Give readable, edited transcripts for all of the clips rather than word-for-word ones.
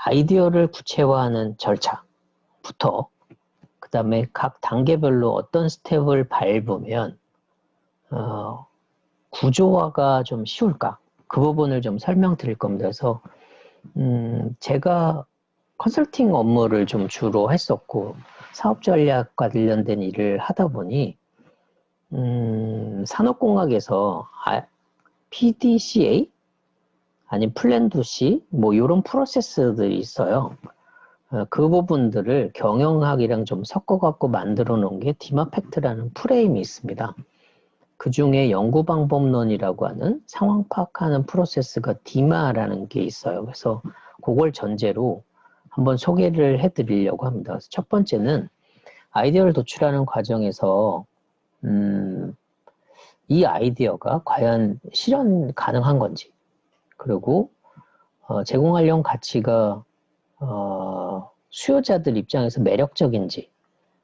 아이디어를 구체화하는 절차부터 그 다음에 각 단계별로 어떤 스텝을 밟으면 구조화가 좀 쉬울까? 그 부분을 좀 설명드릴 겁니다. 그래서 제가 컨설팅 업무를 좀 주로 했었고 사업 전략과 관련된 일을 하다 보니 산업공학에서 PDCA 아니면 플랜2C 뭐 이런 프로세스들이 있어요. 그 부분들을 경영학이랑 좀 섞어갖고 만들어 놓은 게 디마팩트라는 프레임이 있습니다. 그 중에 연구방법론이라고 하는 상황 파악하는 프로세스가 디마라는 게 있어요. 그래서 그걸 전제로 한번 소개를 해드리려고 합니다. 그래서 첫 번째는 아이디어를 도출하는 과정에서 이 아이디어가 과연 실현 가능한 건지, 그리고 제공하려는 가치가 수요자들 입장에서 매력적인지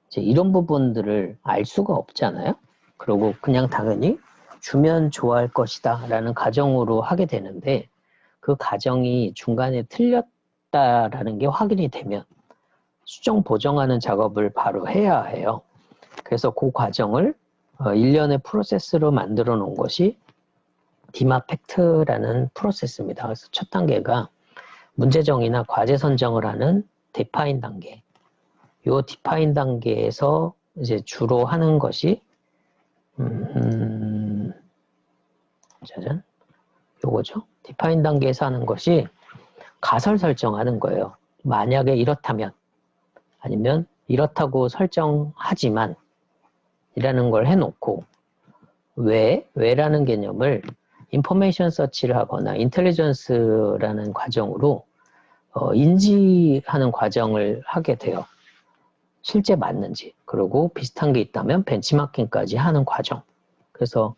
이제 이런 부분들을 알 수가 없잖아요. 그리고 그냥 당연히 주면 좋아할 것이다 라는 가정으로 하게 되는데 그 가정이 중간에 틀렸다라는 게 확인이 되면 수정 보정하는 작업을 바로 해야 해요. 그래서 그 과정을 일련의 프로세스로 만들어 놓은 것이 디마팩트라는 프로세스입니다. 그래서 첫 단계가 문제정의나 과제 선정을 하는 디파인 단계. 요 디파인 단계에서 이제 주로 하는 것이 짜잔 요거죠. 디파인 단계에서 하는 것이 가설 설정하는 거예요. 만약에 이렇다면 아니면 이렇다고 설정하지만 이라는 걸 해놓고 왜라는 개념을 인포메이션 서치를 하거나 인텔리전스라는 과정으로 인지하는 과정을 하게 돼요. 실제 맞는지, 그리고 비슷한 게 있다면 벤치마킹까지 하는 과정. 그래서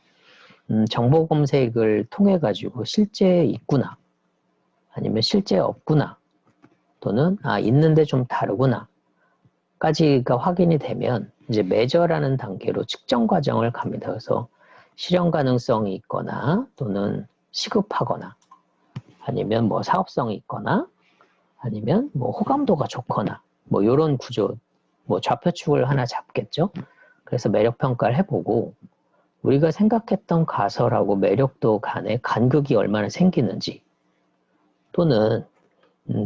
정보 검색을 통해 가지고 실제 있구나, 아니면 실제 없구나, 또는 있는데 좀 다르구나 까지가 확인이 되면 이제 매저라는 단계로 측정 과정을 갑니다. 그래서 실현 가능성이 있거나 또는 시급하거나 아니면 뭐 사업성이 있거나 아니면 뭐 호감도가 좋거나 뭐 이런 구조, 뭐 좌표축을 하나 잡겠죠. 그래서 매력 평가를 해보고 우리가 생각했던 가설하고 매력도 간에 간극이 얼마나 생기는지, 또는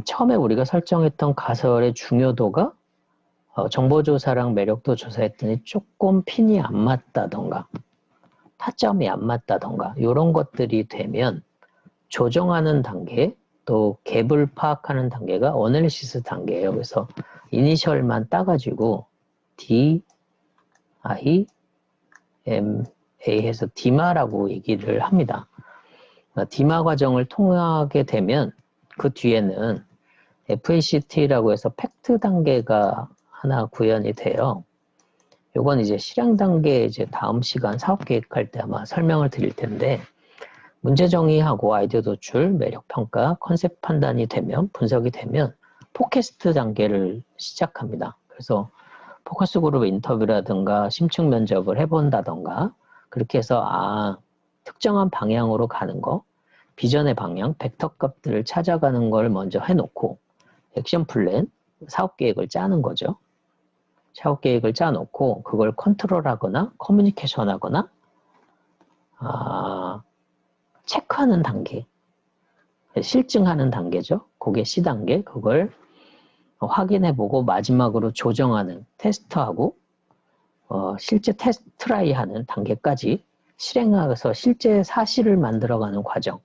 처음에 우리가 설정했던 가설의 중요도가 정보조사랑 매력도 조사했더니 조금 핀이 안 맞다던가 타점이 안 맞다던가 이런 것들이 되면 조정하는 단계, 또 갭을 파악하는 단계가 어널리시스 단계예요. 그래서 이니셜만 따가지고 D, I, M, A 해서 디마라고 얘기를 합니다. 디마 과정을 통하게 되면 그 뒤에는 FACT라고 해서 팩트 단계가 하나 구현이 돼요. 요건 이제 실행 단계 이제 다음 시간 사업 계획할 때 아마 설명을 드릴 텐데, 문제 정의하고 아이디어 도출, 매력 평가, 컨셉 판단이 되면, 분석이 되면 포캐스트 단계를 시작합니다. 그래서 포커스 그룹 인터뷰라든가 심층 면접을 해본다던가 그렇게 해서 특정한 방향으로 가는 거, 비전의 방향, 벡터 값들을 찾아가는 걸 먼저 해놓고 액션 플랜, 사업 계획을 짜는 거죠. 사업 계획을 짜놓고 그걸 컨트롤하거나 커뮤니케이션 하거나 체크하는 단계, 실증하는 단계죠. 그게 C단계, 그걸 확인해보고 마지막으로 조정하는, 테스트하고 실제 트라이하는 단계까지 실행해서 실제 사실을 만들어가는 과정.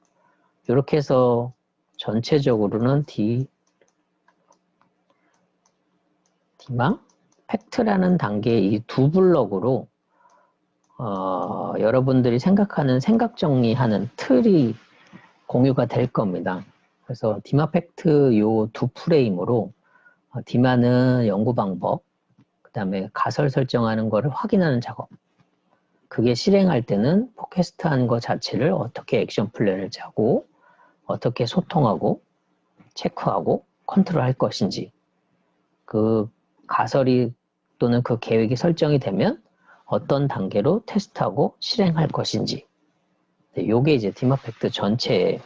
이렇게 해서 전체적으로는 디마, 팩트라는 단계의 이 두 블럭으로 여러분들이 생각하는 생각 정리하는 틀이 공유가 될 겁니다. 그래서 디마 팩트 요 두 프레임으로 디마는 연구 방법, 그 다음에 가설 설정하는 거를 확인하는 작업, 그게 실행할 때는 포캐스트 하는 것 자체를 어떻게 액션 플랜을 짜고 어떻게 소통하고 체크하고 컨트롤할 것인지, 그 가설이 또는 그 계획이 설정이 되면 어떤 단계로 테스트하고 실행할 것인지, 요게 이제 디마팩트 전체의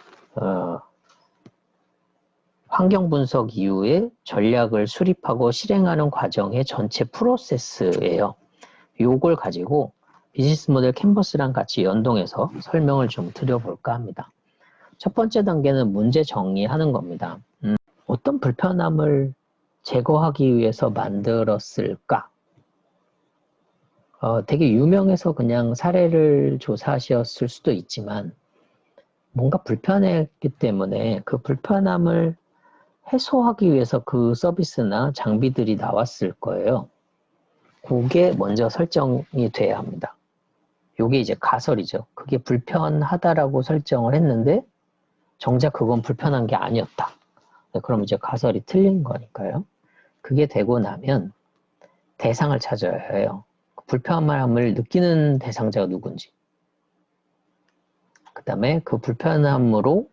환경 분석 이후에 전략을 수립하고 실행하는 과정의 전체 프로세스예요. 요걸 가지고 비즈니스 모델 캔버스랑 같이 연동해서 설명을 좀 드려볼까 합니다. 첫 번째 단계는 문제 정리하는 겁니다. 어떤 불편함을 제거하기 위해서 만들었을까? 되게 유명해서 그냥 사례를 조사하셨을 수도 있지만 뭔가 불편했기 때문에 그 불편함을 해소하기 위해서 그 서비스나 장비들이 나왔을 거예요. 그게 먼저 설정이 돼야 합니다. 요게 이제 가설이죠. 그게 불편하다라고 설정을 했는데 정작 그건 불편한 게 아니었다. 네, 그럼 이제 가설이 틀린 거니까요. 그게 되고 나면 대상을 찾아야 해요. 불편함을 느끼는 대상자가 누군지. 그 다음에 그 불편함으로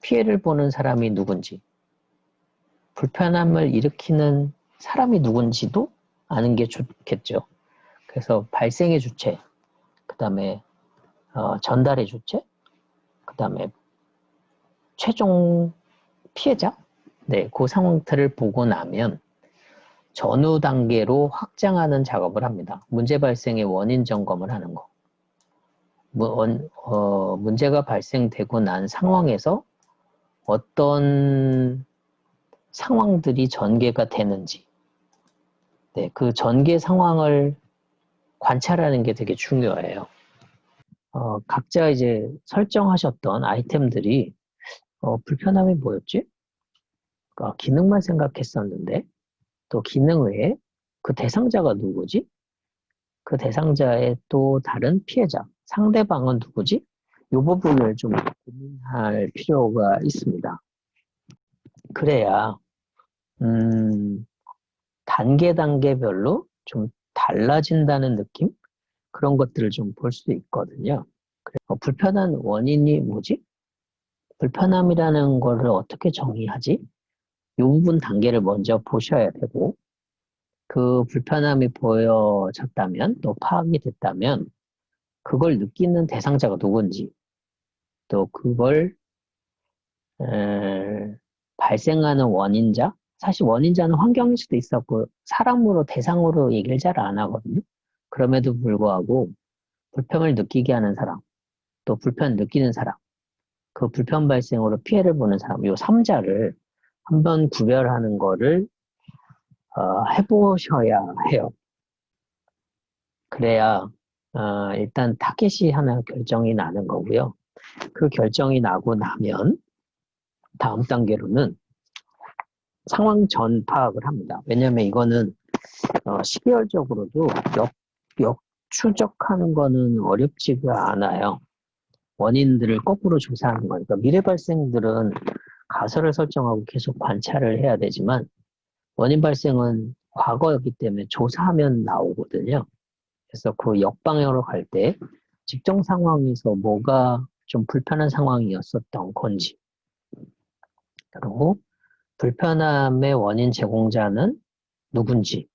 피해를 보는 사람이 누군지. 불편함을 일으키는 사람이 누군지도 아는 게 좋겠죠. 그래서 발생의 주체, 그 다음에 전달의 주체, 그 다음에 최종 피해자, 네, 그 상황들을 보고 나면 전후 단계로 확장하는 작업을 합니다. 문제 발생의 원인 점검을 하는 거. 문제가 발생되고 난 상황에서 어떤 상황들이 전개가 되는지, 네, 그 전개 상황을 관찰하는 게 되게 중요해요. 각자 이제 설정하셨던 아이템들이 불편함이 뭐였지? 기능만 생각했었는데 또 기능 외에 그 대상자가 누구지? 그 대상자의 또 다른 피해자, 상대방은 누구지? 이 부분을 좀 고민할 필요가 있습니다. 그래야 단계별로 좀 달라진다는 느낌? 그런 것들을 좀 볼 수 있거든요. 불편한 원인이 뭐지? 불편함이라는 거를 어떻게 정의하지? 이 부분 단계를 먼저 보셔야 되고 그 불편함이 보여졌다면 또 파악이 됐다면 그걸 느끼는 대상자가 누군지 또 그걸 발생하는 원인자 사실 원인자는 환경일 수도 있었고 사람으로 대상으로 얘기를 잘 안 하거든요. 그럼에도 불구하고 불편을 느끼게 하는 사람 또 불편 느끼는 사람 그 불편 발생으로 피해를 보는 사람 이 3자를 한번 구별하는 거를 해보셔야 해요. 그래야 일단 타겟이 하나 결정이 나는 거고요. 그 결정이 나고 나면 다음 단계로는 상황 전 파악을 합니다. 왜냐하면 이거는 시계열적으로도 역추적하는 거는 어렵지가 않아요. 원인들을 거꾸로 조사하는 거니까 미래 발생들은 가설을 설정하고 계속 관찰을 해야 되지만 원인 발생은 과거였기 때문에 조사하면 나오거든요. 그래서 그 역방향으로 갈 때 직종 상황에서 뭐가 좀 불편한 상황이었었던 건지 그리고 불편함의 원인 제공자는 누군지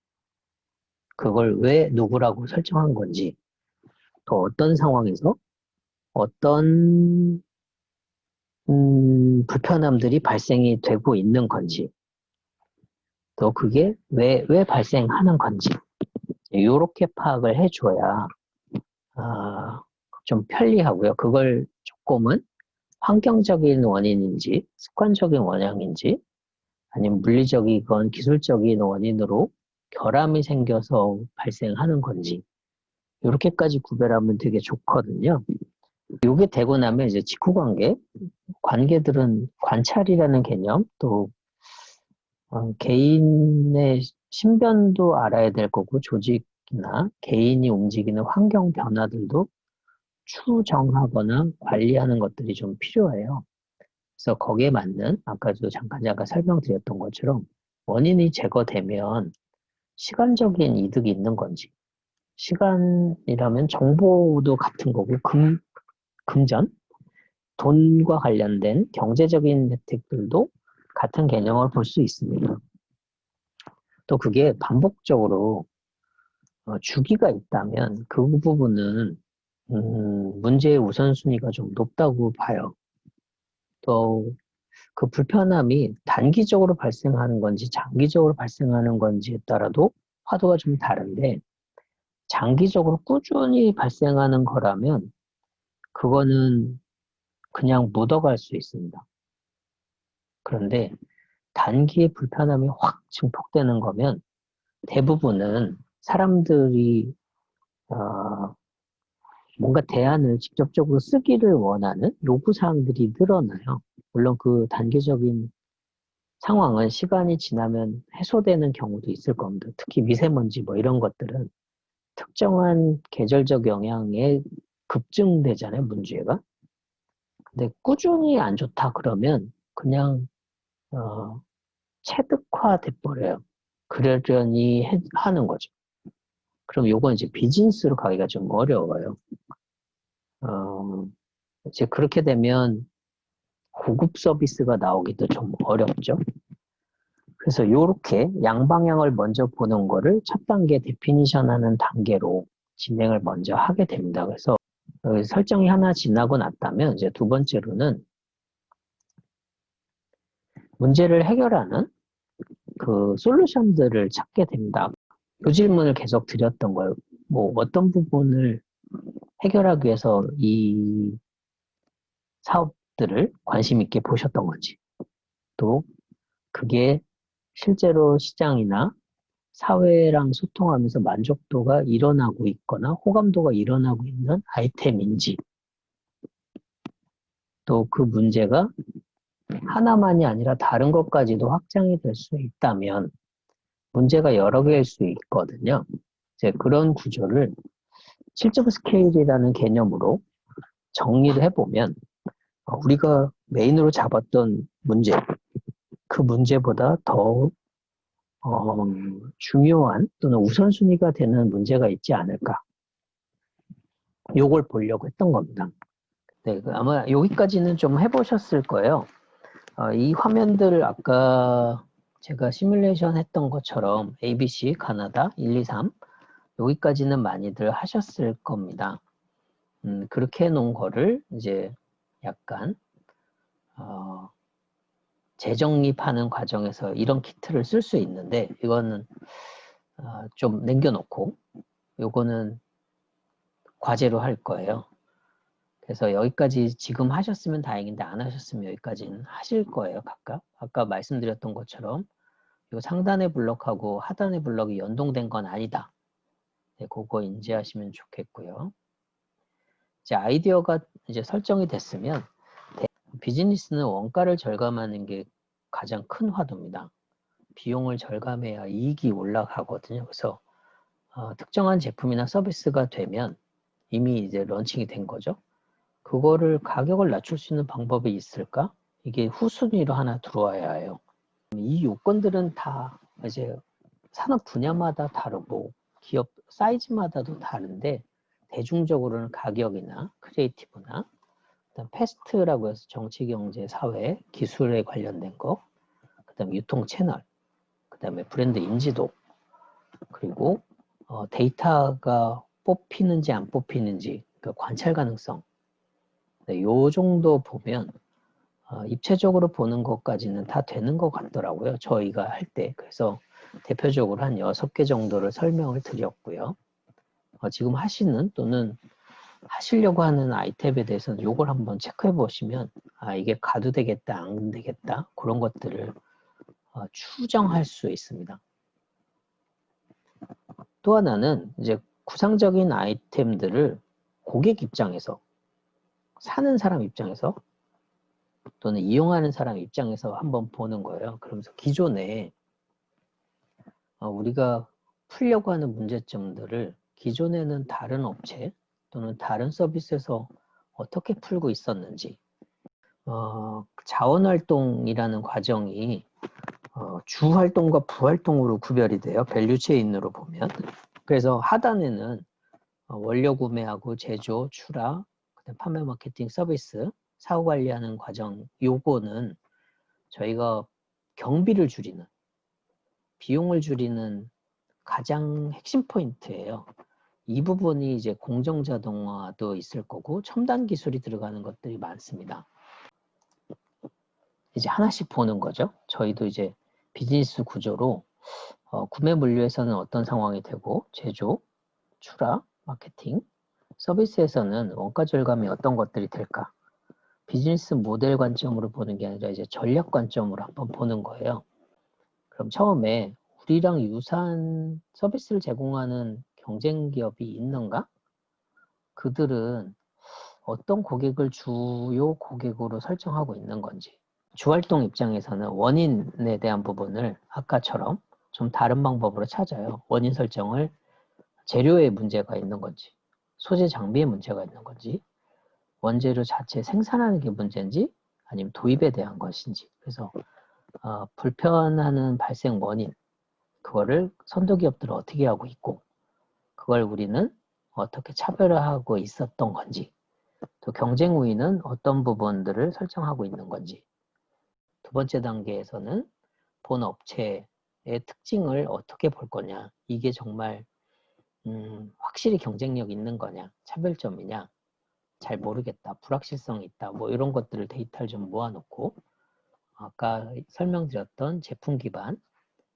그걸 왜 누구라고 설정한 건지 또 어떤 상황에서 어떤 불편함들이 발생이 되고 있는 건지 또 그게 왜 발생하는 건지 이렇게 파악을 해줘야 좀 편리하고요. 그걸 조금은 환경적인 원인인지 습관적인 원인인지 아니면 물리적이건 기술적인 원인으로 결함이 생겨서 발생하는 건지 이렇게까지 구별하면 되게 좋거든요. 이게 되고 나면 이제 직후관계 관계들은 관찰이라는 개념 또 개인의 신변도 알아야 될 거고 조직이나 개인이 움직이는 환경 변화들도 추정하거나 관리하는 것들이 좀 필요해요. 그래서 거기에 맞는 아까도 잠깐 설명드렸던 것처럼 원인이 제거되면 시간적인 이득이 있는 건지 시간이라면 정보도 같은 거고 금전 돈과 관련된 경제적인 혜택들도 같은 개념을 볼 수 있습니다. 또 그게 반복적으로 주기가 있다면 그 부분은 문제의 우선순위가 좀 높다고 봐요. 또 그 불편함이 단기적으로 발생하는 건지 장기적으로 발생하는 건지에 따라도 화두가 좀 다른데 장기적으로 꾸준히 발생하는 거라면 그거는 그냥 묻어갈 수 있습니다. 그런데 단기에 불편함이 확 증폭되는 거면 대부분은 사람들이 뭔가 대안을 직접적으로 쓰기를 원하는 요구사항들이 늘어나요. 물론 그 단계적인 상황은 시간이 지나면 해소되는 경우도 있을 겁니다. 특히 미세먼지 뭐 이런 것들은 특정한 계절적 영향에 급증되잖아요, 문제가. 근데 꾸준히 안 좋다 그러면 그냥 체득화돼 버려요. 그러려니 하는 거죠. 그럼 요건 이제 비즈니스로 가기가 좀 어려워요. 이제 그렇게 되면 고급 서비스가 나오기도 좀 어렵죠. 그래서 이렇게 양방향을 먼저 보는 거를 첫 단계 데피니션 하는 단계로 진행을 먼저 하게 됩니다. 그래서 설정이 하나 지나고 났다면 이제 두 번째로는 문제를 해결하는 그 솔루션들을 찾게 됩니다. 이 질문을 계속 드렸던 거예요. 뭐 어떤 부분을 해결하기 위해서 이 사업들을 관심 있게 보셨던 건지, 또 그게 실제로 시장이나 사회랑 소통하면서 만족도가 일어나고 있거나 호감도가 일어나고 있는 아이템인지, 또 그 문제가 하나만이 아니라 다른 것까지도 확장이 될 수 있다면 문제가 여러 개일 수 있거든요. 이제 그런 구조를 실적 스케일이라는 개념으로 정리를 해보면 우리가 메인으로 잡았던 문제, 그 문제보다 더 중요한 또는 우선순위가 되는 문제가 있지 않을까. 요걸 보려고 했던 겁니다. 네, 아마 여기까지는 좀 해보셨을 거예요. 이 화면들 아까 제가 시뮬레이션 했던 것처럼 ABC, 가나다, 1, 2, 3 여기까지는 많이들 하셨을 겁니다. 그렇게 해놓은 거를 이제 약간 재정립하는 과정에서 이런 키트를 쓸 수 있는데 이거는 좀 남겨놓고 요거는 과제로 할 거예요. 그래서 여기까지 지금 하셨으면 다행인데 안 하셨으면 여기까지는 하실 거예요. 각각. 아까 말씀드렸던 것처럼 이 상단의 블럭하고 하단의 블럭이 연동된 건 아니다. 네, 그거 인지하시면 좋겠고요. 이제 아이디어가 이제 설정이 됐으면 비즈니스는 원가를 절감하는 게 가장 큰 화두입니다. 비용을 절감해야 이익이 올라가거든요. 그래서 특정한 제품이나 서비스가 되면 이미 이제 런칭이 된 거죠. 그거를 가격을 낮출 수 있는 방법이 있을까? 이게 후순위로 하나 들어와야 해요. 이 요건들은 다 이제 산업 분야마다 다르고 기업 사이즈마다도 다른데 대중적으로는 가격이나 크리에이티브나 그다음 패스트라고 해서 정치, 경제, 사회, 기술에 관련된 거, 그다음 유통 채널, 그다음에 브랜드 인지도, 그리고 데이터가 뽑히는지 안 뽑히는지 그 관찰 가능성. 네, 요 정도 보면 입체적으로 보는 것까지는 다 되는 것 같더라고요. 저희가 할 때. 그래서 대표적으로 한 6개 정도를 설명을 드렸고요. 지금 하시는 또는 하시려고 하는 아이템에 대해서는 이걸 한번 체크해 보시면 이게 가도 되겠다 안 되겠다 그런 것들을 추정할 수 있습니다. 또 하나는 이제 구상적인 아이템들을 고객 입장에서 사는 사람 입장에서 또는 이용하는 사람 입장에서 한번 보는 거예요. 그러면서 기존에 우리가 풀려고 하는 문제점들을 기존에는 다른 업체 또는 다른 서비스에서 어떻게 풀고 있었는지 자원활동이라는 과정이 주활동과 부활동으로 구별이 돼요. 밸류체인으로 보면. 그래서 하단에는 원료 구매하고 제조, 출하, 그다음 판매, 마케팅, 서비스, 사후 관리하는 과정 요거는 저희가 경비를 줄이는 비용을 줄이는 가장 핵심 포인트예요. 이 부분이 이제 공정 자동화도 있을 거고 첨단 기술이 들어가는 것들이 많습니다. 이제 하나씩 보는 거죠. 저희도 이제 비즈니스 구조로 구매 물류에서는 어떤 상황이 되고 제조, 출하, 마케팅, 서비스에서는 원가 절감이 어떤 것들이 될까? 비즈니스 모델 관점으로 보는 게 아니라 이제 전략 관점으로 한번 보는 거예요. 그럼 처음에 우리랑 유사한 서비스를 제공하는 경쟁 기업이 있는가? 그들은 어떤 고객을 주요 고객으로 설정하고 있는 건지. 주활동 입장에서는 원인에 대한 부분을 아까처럼 좀 다른 방법으로 찾아요. 원인 설정을 재료에 문제가 있는 건지, 소재 장비에 문제가 있는 건지, 원재료 자체 생산하는 게 문제인지, 아니면 도입에 대한 것인지. 그래서 불편하는 발생 원인, 그거를 선도기업들은 어떻게 하고 있고, 그걸 우리는 어떻게 차별화하고 있었던 건지, 또 경쟁 우위는 어떤 부분들을 설정하고 있는 건지. 두 번째 단계에서는 본 업체의 특징을 어떻게 볼 거냐. 이게 정말 확실히 경쟁력 있는 거냐, 차별점이냐, 잘 모르겠다, 불확실성이 있다, 뭐 이런 것들을 데이터를 좀 모아놓고 아까 설명드렸던 제품 기반,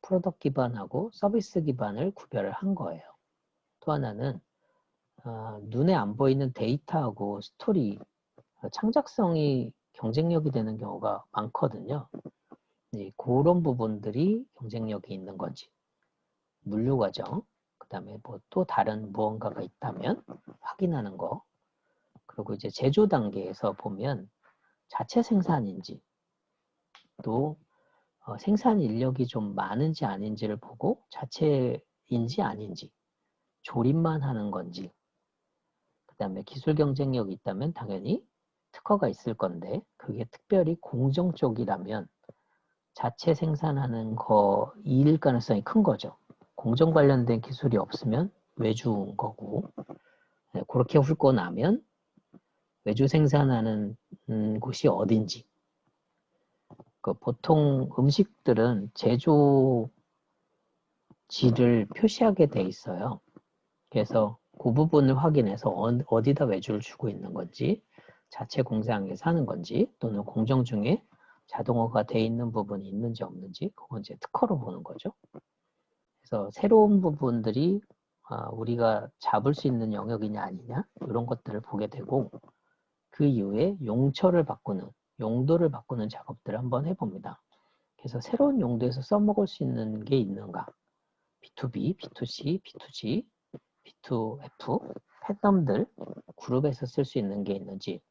프로덕트 기반하고 서비스 기반을 구별을 한 거예요. 또 하나는 눈에 안 보이는 데이터하고 스토리, 창작성이 경쟁력이 되는 경우가 많거든요. 그런 부분들이 경쟁력이 있는 건지, 물류 과정, 그 다음에 뭐 또 다른 무언가가 있다면 확인하는 거, 그리고 이제 제조 단계에서 보면 자체 생산인지, 또 생산 인력이 좀 많은지 아닌지를 보고 자체인지 아닌지, 조립만 하는 건지, 그 다음에 기술 경쟁력이 있다면 당연히 특허가 있을 건데 그게 특별히 공정 쪽이라면 자체 생산하는 거일 가능성이 큰 거죠. 공정 관련된 기술이 없으면 외주인 거고, 그렇게 훑고 나면 외주 생산하는 곳이 어딘지. 보통 음식들은 제조지를 표시하게 돼 있어요. 그래서 그 부분을 확인해서 어디다 외주를 주고 있는 건지, 자체 공장에서 하는 건지, 또는 공정 중에 자동화가 돼 있는 부분이 있는지 없는지, 그건 이제 특허로 보는 거죠. 그래서 새로운 부분들이 우리가 잡을 수 있는 영역이냐 아니냐, 이런 것들을 보게 되고, 그 이후에 용처를 바꾸는, 용도를 바꾸는 작업들을 한번 해봅니다. 그래서 새로운 용도에서 써먹을 수 있는 게 있는가? B2B, B2C, B2G, B2F, 패덤들, 그룹에서 쓸 수 있는 게 있는지,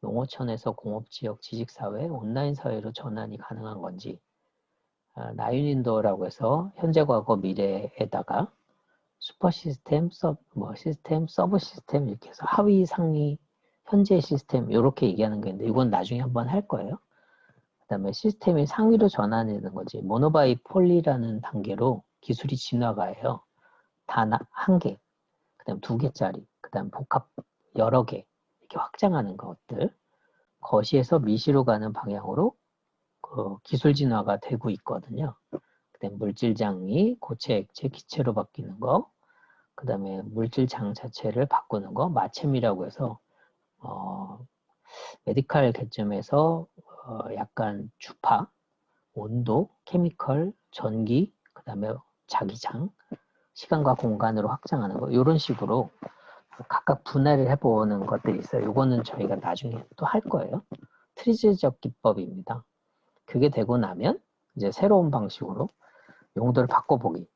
농어촌에서 공업지역, 지식사회, 온라인 사회로 전환이 가능한 건지, 나윤인도라고 해서 현재, 과거, 미래에다가 슈퍼 시스템, 시스템, 서브 시스템 이렇게 해서 하위, 상위, 현재 시스템 이렇게 얘기하는 게 있는데 이건 나중에 한번 할 거예요. 그 다음에 시스템이 상위로 전환되는 거지. 모노바이 폴리라는 단계로 기술이 진화가요. 단 한 개, 그 다음 두 개짜리, 그 다음 복합 여러 개 이렇게 확장하는 것들. 거시에서 미시로 가는 방향으로 기술 진화가 되고 있거든요. 그 다음 물질장이 고체, 액체, 기체로 바뀌는 거, 그 다음에 물질장 자체를 바꾸는 거, 마쳄이라고 해서 메디칼 개념에서 약간 주파, 온도, 케미컬, 전기, 그 다음에 자기장, 시간과 공간으로 확장하는 거, 이런 식으로 각각 분할을 해보는 것들이 있어요. 이거는 저희가 나중에 또 할 거예요. 트리즈적 기법입니다. 그게 되고 나면 이제 새로운 방식으로 용도를 바꿔보기,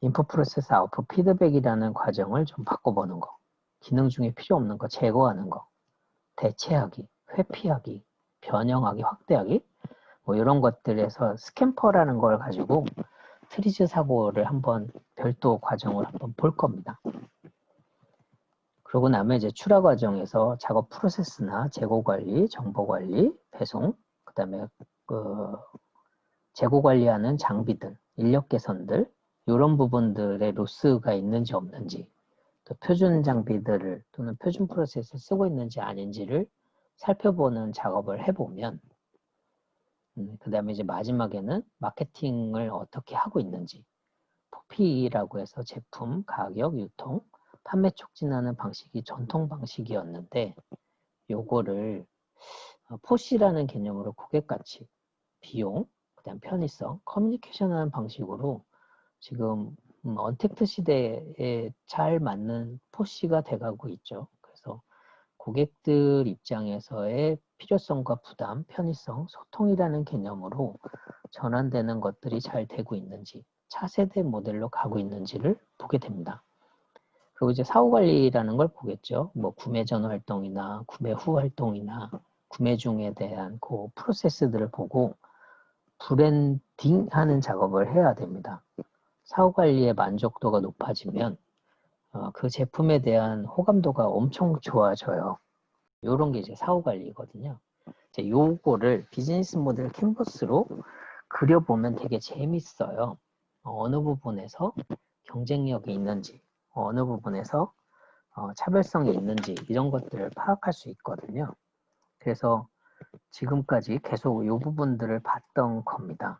인풋 프로세스 아웃풋 피드백이라는 과정을 좀 바꿔보는 거, 기능 중에 필요 없는 거 제거하는 거, 대체하기, 회피하기, 변형하기, 확대하기, 뭐 이런 것들에서 스캠퍼라는 걸 가지고 트리즈 사고를 한번 별도 과정을 한번 볼 겁니다. 그러고 나면 이제 출하 과정에서 작업 프로세스나 재고 관리, 정보 관리, 배송, 그 다음에 재고 관리하는 장비들, 인력 개선들, 이런 부분들의 로스가 있는지 없는지, 또 표준 장비들을 또는 표준 프로세스를 쓰고 있는지 아닌지를 살펴보는 작업을 해보면, 그 다음에 이제 마지막에는 마케팅을 어떻게 하고 있는지, 포피라고 해서 제품, 가격, 유통, 판매 촉진하는 방식이 전통 방식이었는데 요거를 포시라는 개념으로 고객가치, 비용, 그다음 편의성, 커뮤니케이션하는 방식으로 지금 언택트 시대에 잘 맞는 포시가 돼가고 있죠. 그래서 고객들 입장에서의 필요성과 부담, 편의성, 소통이라는 개념으로 전환되는 것들이 잘 되고 있는지, 차세대 모델로 가고 있는지를 보게 됩니다. 그리고 이제 사후 관리라는 걸 보겠죠. 뭐 구매 전 활동이나 구매 후 활동이나 구매 중에 대한 그 프로세스들을 보고 브랜딩 하는 작업을 해야 됩니다. 사후 관리의 만족도가 높아지면 그 제품에 대한 호감도가 엄청 좋아져요. 이런 게 이제 사후 관리거든요. 이제 요거를 비즈니스 모델 캔버스로 그려보면 되게 재밌어요. 어느 부분에서 경쟁력이 있는지, 어느 부분에서 차별성이 있는지 이런 것들을 파악할 수 있거든요. 그래서 지금까지 계속 이 부분들을 봤던 겁니다.